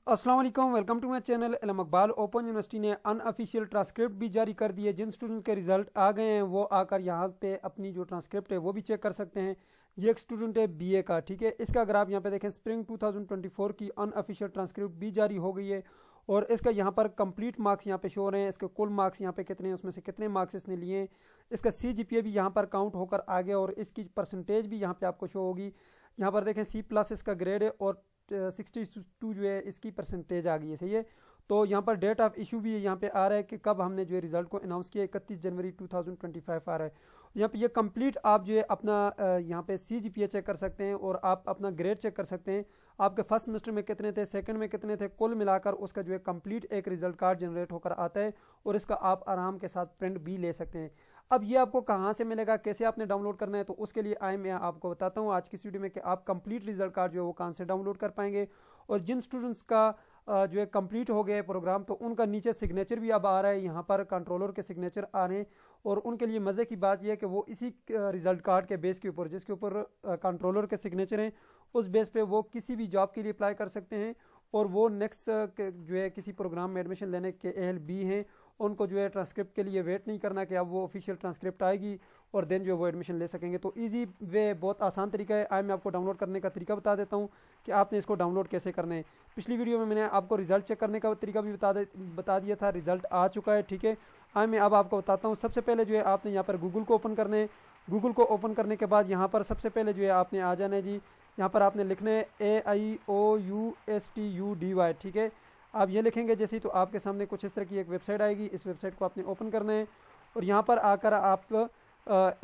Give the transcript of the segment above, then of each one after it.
अस्सलाम वालेकुम, welcome to my channel इल्म इकबाल। ओपन यूनिवर्सिटी ने अनऑफिशियल ट्रांसक्रिप्ट भी जारी कर दी है। जिन स्टूडेंट के रिजल्ट आ गए हैं वो आकर यहाँ पे अपनी जो ट्रांसक्रिप्ट है वो भी चेक कर सकते हैं। ये एक स्टूडेंट है बीए का, ठीक है। इसका अगर आप यहाँ पे देखें, स्प्रिंग 2024 की अनऑफिशियल ट्रांसक्रिप्ट भी जारी हो गई है और इसका यहाँ पर कंप्लीट मार्क्स यहाँ पे शो हो रहे हैं। इसके कुल मार्क्स यहाँ पे कितने हैं, उसमें से कितने मार्क्स इसने लिए हैं, इसका CGPA भी यहाँ पर काउंट होकर आ गया और इसकी परसेंटेज भी यहाँ पे आपको शो होगी। यहाँ पर देखें C+ इसका ग्रेड है और 62 जो है इसकी परसेंटेज आ गई है, सही है। तो यहाँ पर डेट ऑफ इशू भी यहाँ पे आ रहा है कि कब हमने जो है रिजल्ट को अनाउंस किया, 31 जनवरी 2025 आ रहा है। यहाँ पे ये कंप्लीट आप जो है अपना यहाँ पे CGPA चेक कर सकते हैं और आप अपना ग्रेड चेक कर सकते हैं। आपके फर्स्ट सेमेस्टर में कितने थे, सेकंड में कितने थे, कुल मिलाकर उसका जो है कंप्लीट एक रिजल्ट कार्ड जनरेट होकर आता है और इसका आप आराम के साथ प्रिंट भी ले सकते हैं। अब ये आपको कहाँ से मिलेगा, कैसे आपने डाउनलोड करना है, तो उसके लिए मैं आपको बताता हूँ आज की इस वीडियो में कि आप कंप्लीट रिजल्ट कार्ड जो है वो कहाँ से डाउनलोड कर पाएंगे। और जिन स्टूडेंट्स का जो है कंप्लीट हो गया है प्रोग्राम, तो उनका नीचे सिग्नेचर भी अब आ रहा है, यहाँ पर कंट्रोलर के सिग्नेचर आ रहे हैं। और उनके लिए मज़े की बात यह है कि वो इसी रिजल्ट कार्ड के बेस के ऊपर, जिसके ऊपर कंट्रोलर के सिग्नेचर हैं, उस बेस पे वो किसी भी जॉब के लिए अप्लाई कर सकते हैं। और वो नेक्स्ट जो है किसी प्रोग्राम में एडमिशन लेने के एहल भी हैं, उनको जो है ट्रांसक्रिप्ट के लिए वेट नहीं करना कि अब वो ऑफिशियल ट्रांसक्रिप्ट आएगी और देन जो है वो एडमिशन ले सकेंगे। तो इजी वे, बहुत आसान तरीका है। मैं आपको डाउनलोड करने का तरीका बता देता हूँ कि आपने इसको डाउनलोड कैसे करना है। पिछली वीडियो में मैंने आपको रिजल्ट चेक करने का तरीका भी बता दिया था। रिजल्ट आ चुका है, ठीक है। मैं अब आपको बताता हूँ। सबसे पहले जो है आपने यहाँ पर गूगल को ओपन करना है। गूगल को ओपन करने के बाद यहाँ पर सबसे पहले जो है आपने आ जाना है जी, यहाँ पर आपने लिखना है AIOUSTUDY, ठीक है। आप ये लिखेंगे जैसे ही, तो आपके सामने कुछ इस तरह की एक वेबसाइट आएगी। इस वेबसाइट को आपने ओपन करना है और यहाँ पर आकर आप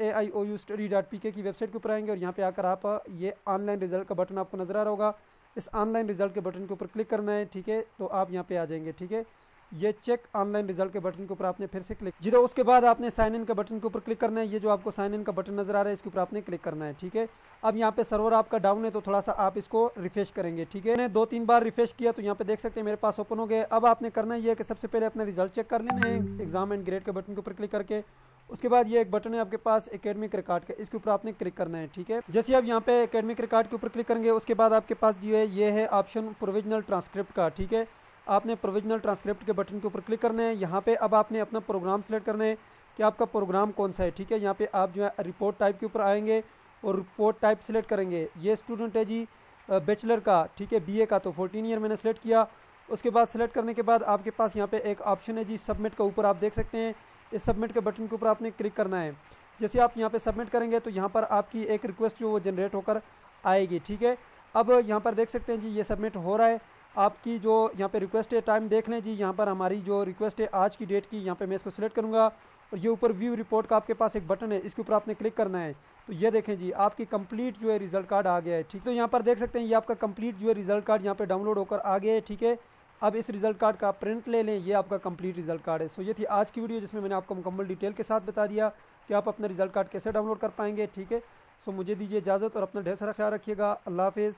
AIOUstudy.pk की वेबसाइट के ऊपर आएंगे और यहाँ पे आकर आप ये ऑनलाइन रिजल्ट का बटन आपको नज़र आ रहा होगा। इस ऑनलाइन रिजल्ट के बटन के ऊपर क्लिक करना है, ठीक है। तो आप यहाँ पे आ जाएंगे, ठीक है। ये चेक ऑनलाइन रिजल्ट के बटन के ऊपर आपने फिर से क्लिक जी। तो उसके बाद आपने साइन इन का बटन के ऊपर क्लिक करना है। ये जो आपको साइन इन का बटन नजर आ रहा है, इसके ऊपर आपने क्लिक करना है, ठीक है। अब यहाँ पे सर्वर आपका डाउन है तो थोड़ा सा आप इसको रिफ्रेश करेंगे, ठीक है। मैंने 2-3 बार रिफ्रेश किया तो यहाँ पे देख सकते हैं मेरे पास ओपन हो गए। अब आपने करना ये है कि सबसे पहले अपना रिजल्ट चेक कर लेना है एग्जाम एंड ग्रेड के बटन के ऊपर क्लिक करके। उसके बाद ये एक बटन है आपके पास एकेडमिक रिकॉर्ड का, इसके ऊपर आपने क्लिक करना है, ठीक है। जैसे आप यहाँ पे एकेडमिक रिकॉर्ड के ऊपर क्लिक करेंगे, उसके बाद आपके पास जो है ये है ऑप्शन प्रोविजनल ट्रांसक्रिप्ट का, ठीक है। आपने प्रोविजनल ट्रांसक्रिप्ट के बटन के ऊपर क्लिक करना है। यहाँ पे अब आपने अपना प्रोग्राम सेलेक्ट करना है कि आपका प्रोग्राम कौन सा है, ठीक है। यहाँ पे आप जो है रिपोर्ट टाइप के ऊपर आएंगे और रिपोर्ट टाइप सेलेक्ट करेंगे। ये स्टूडेंट है जी बैचलर का, ठीक है, बीए का, तो 14 ईयर मैंने सेलेक्ट किया। उसके बाद सेलेक्ट करने के बाद आपके पास यहाँ पे एक ऑप्शन है जी सबमिट का, ऊपर आप देख सकते हैं। इस सबमिट के बटन के ऊपर आपने क्लिक करना है। जैसे आप यहाँ पे सबमिट करेंगे तो यहाँ पर आपकी एक रिक्वेस्ट जो वो जनरेट होकर आएगी, ठीक है। अब यहाँ पर देख सकते हैं जी ये सबमिट हो रहा है। आपकी जो यहाँ पे रिक्वेस्ट है, टाइम देख लें जी। यहाँ पर हमारी जो रिक्वेस्ट है आज की डेट की, यहाँ पे मैं इसको सिलेक्ट करूँगा और ये ऊपर व्यू रिपोर्ट का आपके पास एक बटन है, इसके ऊपर आपने क्लिक करना है। तो ये देखें जी आपकी कंप्लीट जो है रिजल्ट कार्ड आ गया है, ठीक। तो यहाँ पर देख सकते हैं ये आपका कंप्लीट जो है रिजल्ट कार्ड यहाँ पे डाउनलोड होकर आ गया है, ठीक है। अब इस रिजल्ट कार्ड का प्रिंट ले लें, ये आपका कंप्लीट रिजल्ट कार्ड है। सो ये थी आज की वीडियो जिसमें मैंने आपको मुकम्मल डिटेल के साथ बता दिया कि आप अपना रिजल्ट कार्ड कैसे डाउनलोड कर पाएंगे, ठीक है। सो मुझे दीजिए इजाज़त और अपना ढेर सारा ख्याल रखिएगा। अल्लाह हाफिज़।